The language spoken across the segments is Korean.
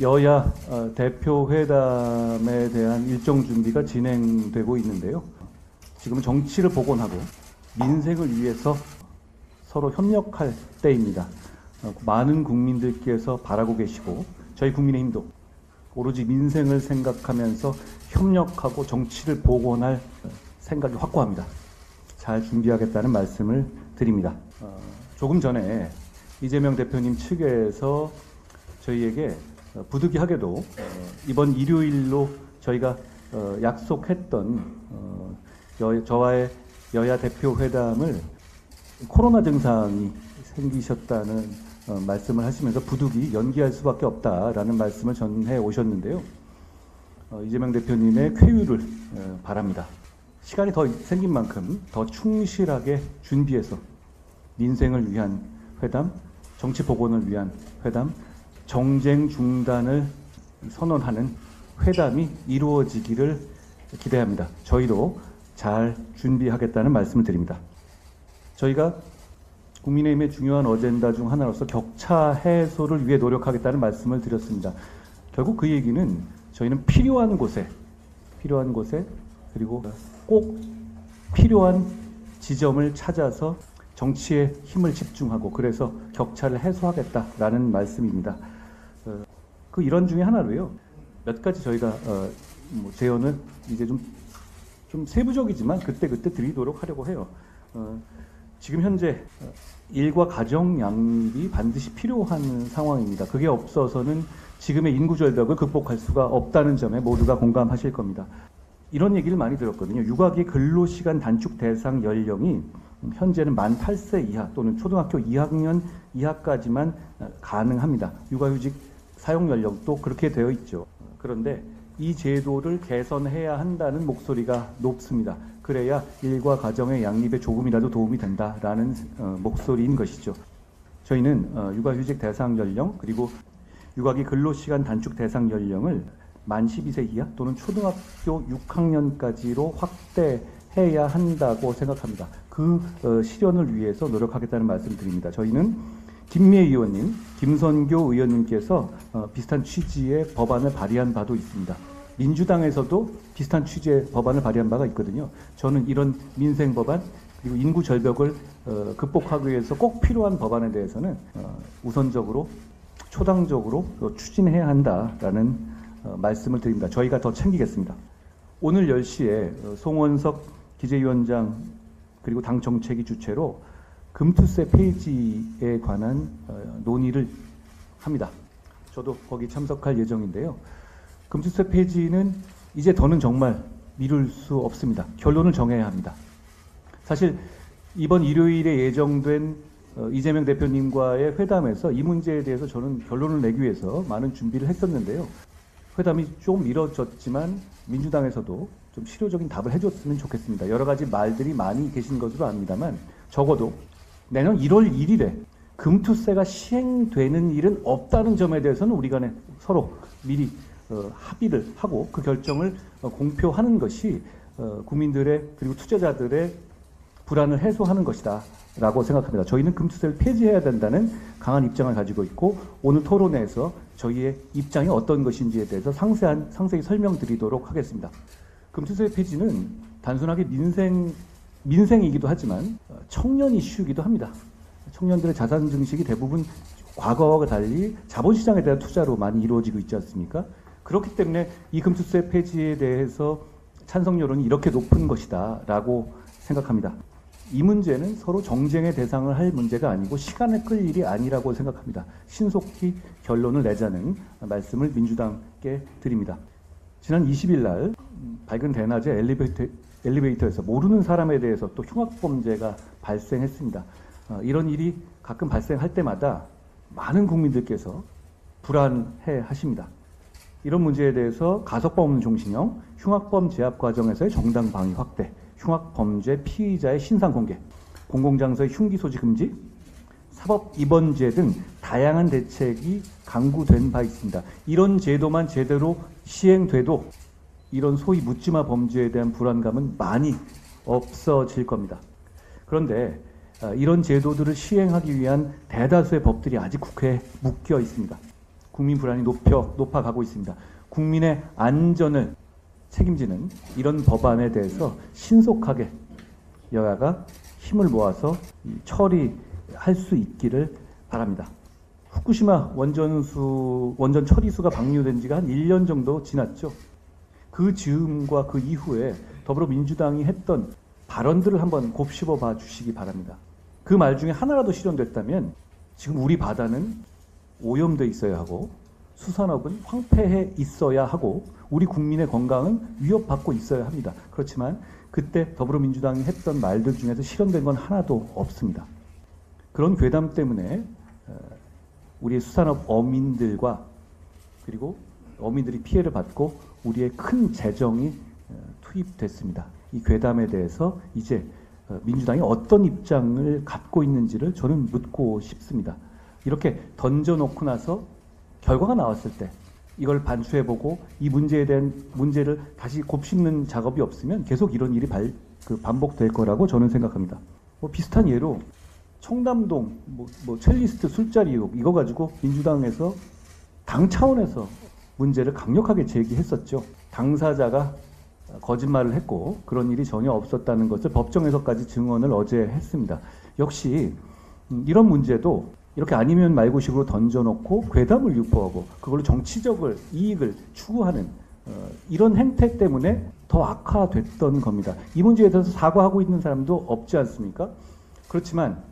여야 대표 회담에 대한 일정 준비가 진행되고 있는데요. 지금은 정치를 복원하고 민생을 위해서 서로 협력할 때입니다. 많은 국민들께서 바라고 계시고 저희 국민의힘도 오로지 민생을 생각하면서 협력하고 정치를 복원할 생각이 확고합니다. 잘 준비하겠다는 말씀을 드립니다. 조금 전에 이재명 대표님 측에서 저희에게 부득이하게도 이번 일요일로 저희가 약속했던 저와의 여야 대표 회담을 코로나 증상이 생기셨다는 말씀을 하시면서 부득이 연기할 수밖에 없다라는 말씀을 전해 오셨는데요. 이재명 대표님의 쾌유를 바랍니다. 시간이 더 생긴 만큼 더 충실하게 준비해서 민생을 위한 회담, 정치 복원을 위한 회담, 정쟁 중단을 선언하는 회담이 이루어지기를 기대합니다. 저희도 잘 준비하겠다는 말씀을 드립니다. 저희가 국민의힘의 중요한 어젠다 중 하나로서 격차 해소를 위해 노력하겠다는 말씀을 드렸습니다. 결국 그 얘기는 저희는 필요한 곳에 그리고 꼭 필요한 지점을 찾아서 정치에 힘을 집중하고 그래서 격차를 해소하겠다라는 말씀입니다. 그 일환 중에 하나로요. 몇 가지 저희가 제언을 이제 좀 세부적이지만 그때그때 드리도록 하려고 해요. 지금 현재 일과 가정 양립이 반드시 필요한 상황입니다. 그게 없어서는 지금의 인구 절벽을 극복할 수가 없다는 점에 모두가 공감하실 겁니다. 이런 얘기를 많이 들었거든요. 육아기 근로시간 단축 대상 연령이 현재는 만 8세 이하 또는 초등학교 2학년 이하까지만 가능합니다. 육아휴직 사용 연령도 그렇게 되어 있죠. 그런데 이 제도를 개선해야 한다는 목소리가 높습니다. 그래야 일과 가정의 양립에 조금이라도 도움이 된다라는 목소리인 것이죠. 저희는 육아휴직 대상 연령 그리고 육아기 근로시간 단축 대상 연령을 만 12세 이하 또는 초등학교 6학년까지로 확대해야 한다고 생각합니다. 그 실현을 위해서 노력하겠다는 말씀을 드립니다. 저희는 김미애 의원님, 김선교 의원님께서 비슷한 취지의 법안을 발의한 바도 있습니다. 민주당에서도 비슷한 취지의 법안을 발의한 바가 있거든요. 저는 이런 민생 법안 그리고 인구 절벽을 극복하기 위해서 꼭 필요한 법안에 대해서는 우선적으로 초당적으로 추진해야 한다라는 말씀을 드립니다. 저희가 더 챙기겠습니다. 오늘 10시에 송원석 기재위원장 그리고 당 정책위 주최로 금투세 폐지에 관한 논의를 합니다. 저도 거기 참석할 예정인데요. 금투세 폐지는 이제 더는 정말 미룰 수 없습니다. 결론을 정해야 합니다. 사실 이번 일요일에 예정된 이재명 대표님과의 회담에서 이 문제에 대해서 저는 결론을 내기 위해서 많은 준비를 했었는데요. 회담이 좀 미뤄졌지만 민주당에서도 좀 실효적인 답을 해줬으면 좋겠습니다. 여러 가지 말들이 많이 계신 것으로 압니다만 적어도 내년 1월 1일에 금투세가 시행되는 일은 없다는 점에 대해서는 우리 간에 서로 미리 합의를 하고 그 결정을 공표하는 것이 국민들의 그리고 투자자들의 불안을 해소하는 것이다 라고 생각합니다. 저희는 금투세를 폐지해야 된다는 강한 입장을 가지고 있고 오늘 토론회에서 저희의 입장이 어떤 것인지에 대해서 상세히 설명드리도록 하겠습니다. 금투세 폐지는 단순하게 민생이기도 하지만 청년 이슈이기도 합니다. 청년들의 자산 증식이 대부분 과거와 달리 자본시장에 대한 투자로 많이 이루어지고 있지 않습니까? 그렇기 때문에 이 금투세 폐지에 대해서 찬성 여론이 이렇게 높은 것이다 라고 생각합니다. 이 문제는 서로 정쟁의 대상을 할 문제가 아니고 시간을 끌 일이 아니라고 생각합니다. 신속히 결론을 내자는 말씀을 민주당께 드립니다. 지난 20일 날 밝은 대낮에 엘리베이터에서 모르는 사람에 대해서 또 흉악범죄가 발생했습니다. 이런 일이 가끔 발생할 때마다 많은 국민들께서 불안해 하십니다. 이런 문제에 대해서 가석방 없는 종신형, 흉악범 제압 과정에서의 정당 방위 확대, 흉악범죄 피의자의 신상 공개, 공공장소의 흉기 소지 금지, 사법 입원제 등 다양한 대책이 강구된 바 있습니다. 이런 제도만 제대로 시행돼도 이런 소위 묻지마 범죄에 대한 불안감은 많이 없어질 겁니다. 그런데 이런 제도들을 시행하기 위한 대다수의 법들이 아직 국회에 묶여 있습니다. 국민 불안이 높아가고 있습니다. 국민의 안전을 책임지는 이런 법안에 대해서 신속하게 여야가 힘을 모아서 처리할 수 있기를 바랍니다. 후쿠시마 원전 처리수가 방류된 지가 한 1년 정도 지났죠. 그 즈음과 그 이후에 더불어민주당이 했던 발언들을 한번 곱씹어 봐 주시기 바랍니다. 그 말 중에 하나라도 실현됐다면 지금 우리 바다는 오염돼 있어야 하고 수산업은 황폐해 있어야 하고 우리 국민의 건강은 위협받고 있어야 합니다. 그렇지만 그때 더불어민주당이 했던 말들 중에서 실현된 건 하나도 없습니다. 그런 괴담 때문에 우리의 수산업 어민들과 그리고 어민들이 피해를 받고 우리의 큰 재정이 투입됐습니다. 이 괴담에 대해서 이제 민주당이 어떤 입장을 갖고 있는지를 저는 묻고 싶습니다. 이렇게 던져놓고 나서 결과가 나왔을 때 이걸 반추해보고 이 문제에 대한 문제를 다시 곱씹는 작업이 없으면 계속 이런 일이 반복될 거라고 저는 생각합니다. 비슷한 예로 청담동 첼리스트 술자리 의혹 이거 가지고 민주당에서 당 차원에서 문제를 강력하게 제기했었죠. 당사자가 거짓말을 했고 그런 일이 전혀 없었다는 것을 법정에서까지 증언을 어제 했습니다. 역시 이런 문제도 이렇게 아니면 말고식으로 던져놓고 괴담을 유포하고 그걸로 정치적 이익을 추구하는 이런 행태 때문에 더 악화됐던 겁니다. 이 문제에 대해서 사과하고 있는 사람도 없지 않습니까? 그렇지만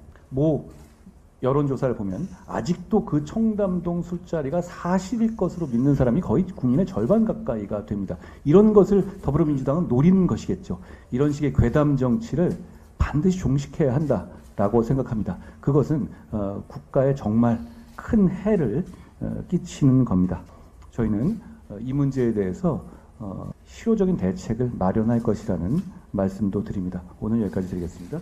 여론조사를 보면 아직도 그 청담동 술자리가 사실일 것으로 믿는 사람이 거의 국민의 절반 가까이가 됩니다. 이런 것을 더불어민주당은 노리는 것이겠죠. 이런 식의 괴담 정치를 반드시 종식해야 한다라고 생각합니다. 그것은 국가에 정말 큰 해를 끼치는 겁니다. 저희는 이 문제에 대해서 실효적인 대책을 마련할 것이라는 말씀도 드립니다. 오늘 여기까지 드리겠습니다.